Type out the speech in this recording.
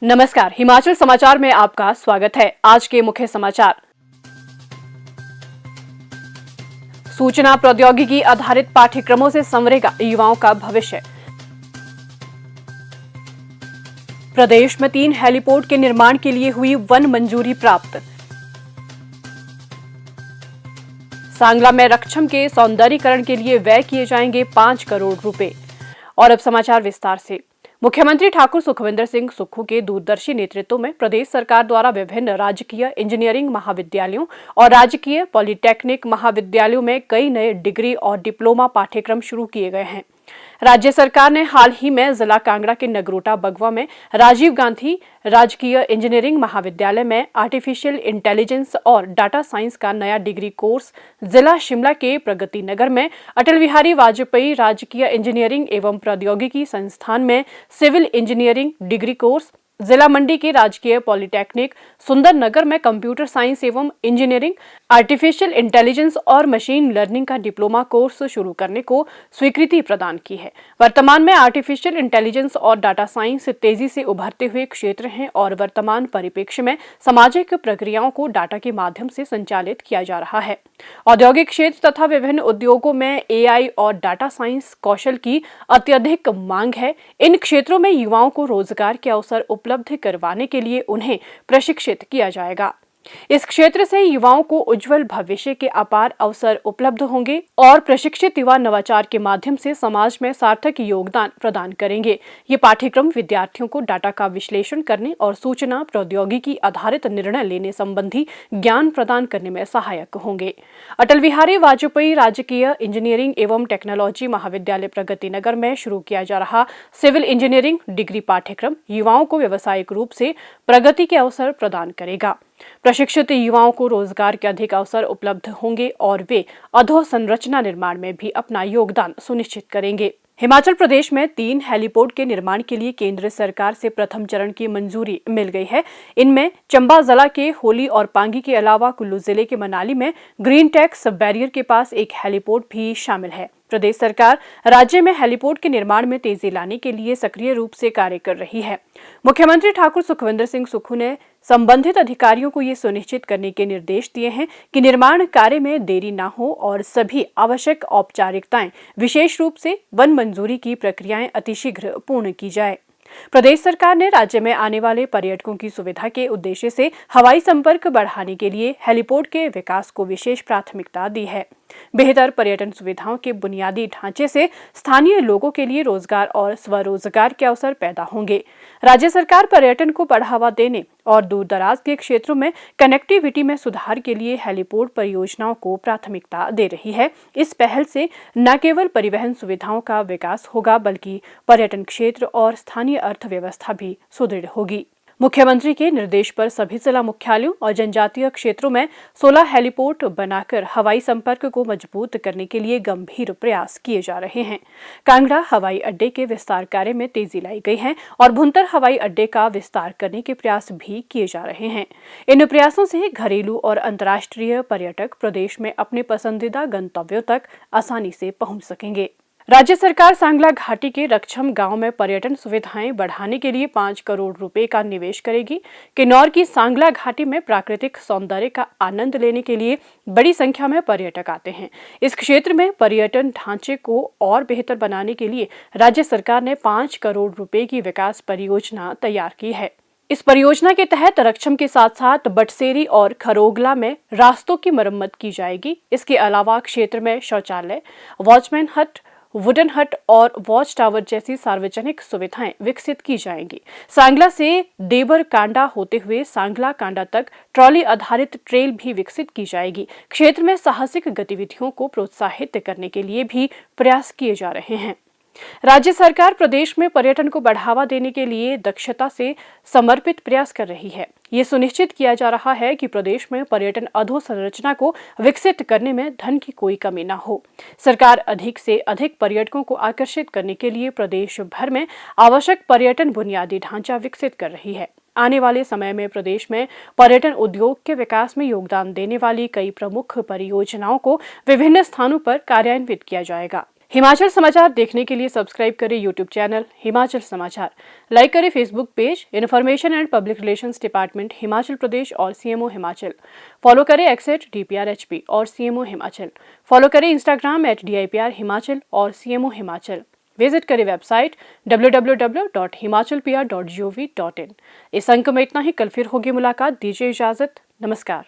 नमस्कार, हिमाचल समाचार में आपका स्वागत है। आज के मुख्य समाचार। सूचना प्रौद्योगिकी आधारित पाठ्यक्रमों से संवरेगा युवाओं का भविष्य। प्रदेश में 3 हेलीपोर्ट के निर्माण के लिए हुई वन मंजूरी प्राप्त। सांगला में रक्षम के सौंदर्यीकरण के लिए व्यय किए जाएंगे 5 करोड़ रुपए। और अब समाचार विस्तार से। मुख्यमंत्री ठाकुर सुखविंदर सिंह सुक्खू के दूरदर्शी नेतृत्व में प्रदेश सरकार द्वारा विभिन्न राजकीय इंजीनियरिंग महाविद्यालयों और राजकीय पॉलिटेक्निक महाविद्यालयों में कई नए डिग्री और डिप्लोमा पाठ्यक्रम शुरू किए गए हैं। राज्य सरकार ने हाल ही में जिला कांगड़ा के नगरोटा बगवा में राजीव गांधी राजकीय इंजीनियरिंग महाविद्यालय में आर्टिफिशियल इंटेलिजेंस और डाटा साइंस का नया डिग्री कोर्स, जिला शिमला के प्रगति नगर में अटल बिहारी वाजपेयी राजकीय इंजीनियरिंग एवं प्रौद्योगिकी संस्थान में सिविल इंजीनियरिंग डिग्री कोर्स, जिला मंडी के राजकीय पॉलिटेक्निक सुंदर नगर में कंप्यूटर साइंस एवं इंजीनियरिंग, आर्टिफिशियल इंटेलिजेंस और मशीन लर्निंग का डिप्लोमा कोर्स शुरू करने को स्वीकृति प्रदान की है। वर्तमान में आर्टिफिशियल इंटेलिजेंस और डाटा साइंस तेजी से उभरते हुए क्षेत्र हैं और वर्तमान परिप्रेक्ष्य में सामाजिक प्रक्रियाओं को डाटा के माध्यम से संचालित किया जा रहा है। औद्योगिक क्षेत्र तथा विभिन्न उद्योगों में एआई और डाटा साइंस कौशल की अत्यधिक मांग है। इन क्षेत्रों में युवाओं को रोजगार के अवसर उपलब्ध करवाने के लिए उन्हें प्रशिक्षित किया जाएगा। इस क्षेत्र से युवाओं को उज्जवल भविष्य के अपार अवसर उपलब्ध होंगे और प्रशिक्षित युवा नवाचार के माध्यम से समाज में सार्थक योगदान प्रदान करेंगे। ये पाठ्यक्रम विद्यार्थियों को डाटा का विश्लेषण करने और सूचना प्रौद्योगिकी आधारित निर्णय लेने संबंधी ज्ञान प्रदान करने में सहायक होंगे। अटल बिहारी वाजपेयी राजकीय इंजीनियरिंग एवं टेक्नोलॉजी महाविद्यालय प्रगति नगर में शुरू किया जा रहा सिविल इंजीनियरिंग डिग्री पाठ्यक्रम युवाओं को व्यावसायिक रूप से प्रगति के अवसर प्रदान करेगा। प्रशिक्षित युवाओं को रोजगार के अधिक अवसर उपलब्ध होंगे और वे अधोसंरचना निर्माण में भी अपना योगदान सुनिश्चित करेंगे। हिमाचल प्रदेश में 3 हेलीपोर्ट के निर्माण के लिए केंद्र सरकार से प्रथम चरण की मंजूरी मिल गई है। इनमें चंबा जिला के होली और पांगी के अलावा कुल्लू जिले के मनाली में ग्रीन टैक्स बैरियर के पास एक हेलीपोर्ट भी शामिल है। प्रदेश सरकार राज्य में हेलीपोर्ट के निर्माण में तेजी लाने के लिए सक्रिय रूप से कार्य कर रही है। मुख्यमंत्री ठाकुर सुखविंदर सिंह सुक्खू ने संबंधित अधिकारियों को ये सुनिश्चित करने के निर्देश दिए हैं कि निर्माण कार्य में देरी न हो और सभी आवश्यक औपचारिकताएं, विशेष रूप से वन मंजूरी की प्रक्रियाएं अतिशीघ्र पूर्ण की जाए। प्रदेश सरकार ने राज्य में आने वाले पर्यटकों की सुविधा के उद्देश्य से हवाई संपर्क बढ़ाने के लिए हेलीपोर्ट के विकास को विशेष प्राथमिकता दी है। बेहतर पर्यटन सुविधाओं के बुनियादी ढांचे से स्थानीय लोगों के लिए रोजगार और स्वरोजगार के अवसर पैदा होंगे। राज्य सरकार पर्यटन को बढ़ावा देने और दूरदराज के क्षेत्रों में कनेक्टिविटी में सुधार के लिए हेलीपोर्ट परियोजनाओं को प्राथमिकता दे रही है। इस पहल से न केवल परिवहन सुविधाओं का विकास होगा बल्कि पर्यटन क्षेत्र और स्थानीय अर्थव्यवस्था भी सुदृढ़ होगी। मुख्यमंत्री के निर्देश पर सभी जिला मुख्यालयों और जनजातीय क्षेत्रों में 16 हेलीपोर्ट बनाकर हवाई संपर्क को मजबूत करने के लिए गंभीर प्रयास किए जा रहे हैं। कांगड़ा हवाई अड्डे के विस्तार कार्य में तेजी लाई गई है और भुंतर हवाई अड्डे का विस्तार करने के प्रयास भी किए जा रहे हैं। इन प्रयासों से घरेलू और अंतर्राष्ट्रीय पर्यटक प्रदेश में अपने पसंदीदा गंतव्यों तक आसानी से पहुंच सकेंगे। राज्य सरकार सांगला घाटी के रक्षम गांव में पर्यटन सुविधाएं बढ़ाने के लिए 5 करोड़ रुपए का निवेश करेगी। किन्नौर की सांगला घाटी में प्राकृतिक सौंदर्य का आनंद लेने के लिए बड़ी संख्या में पर्यटक आते हैं। इस क्षेत्र में पर्यटन ढांचे को और बेहतर बनाने के लिए राज्य सरकार ने 5 करोड़ रुपए की विकास परियोजना तैयार की है। इस परियोजना के तहत रक्षम के साथ साथ बटसेरी और खरोगला में रास्तों की मरम्मत की जाएगी। इसके अलावा क्षेत्र में शौचालय, वॉचमैन हट, वुडन हट और वॉच टावर जैसी सार्वजनिक सुविधाएं विकसित की जाएंगी। सांगला से देबर कांडा होते हुए सांगला कांडा तक ट्रॉली आधारित ट्रेल भी विकसित की जाएगी। क्षेत्र में साहसिक गतिविधियों को प्रोत्साहित करने के लिए भी प्रयास किए जा रहे हैं। राज्य सरकार प्रदेश में पर्यटन को बढ़ावा देने के लिए दक्षता से समर्पित प्रयास कर रही है। ये सुनिश्चित किया जा रहा है कि प्रदेश में पर्यटन अधोसंरचना को विकसित करने में धन की कोई कमी न हो। सरकार अधिक से अधिक पर्यटकों को आकर्षित करने के लिए प्रदेश भर में आवश्यक पर्यटन बुनियादी ढांचा विकसित कर रही है। आने वाले समय में प्रदेश में पर्यटन उद्योग के विकास में योगदान देने वाली कई प्रमुख परियोजनाओं को विभिन्न स्थानों पर कार्यान्वित किया जाएगा। हिमाचल समाचार देखने के लिए सब्सक्राइब करें यूट्यूब चैनल हिमाचल समाचार, लाइक करें Facebook page information and public relations department Himachal Pradesh और सीएमओ हिमाचल, फॉलो करें @DPRHP और सीएमओ हिमाचल, फॉलो करें इंस्टाग्राम @DIPR हिमाचल और सीएमओ हिमाचल, विजिट करें वेबसाइट www.himachalpr.gov.in। इस अंक में इतना ही, कल फिर होगी मुलाकात, दीजिए इजाजत, नमस्कार।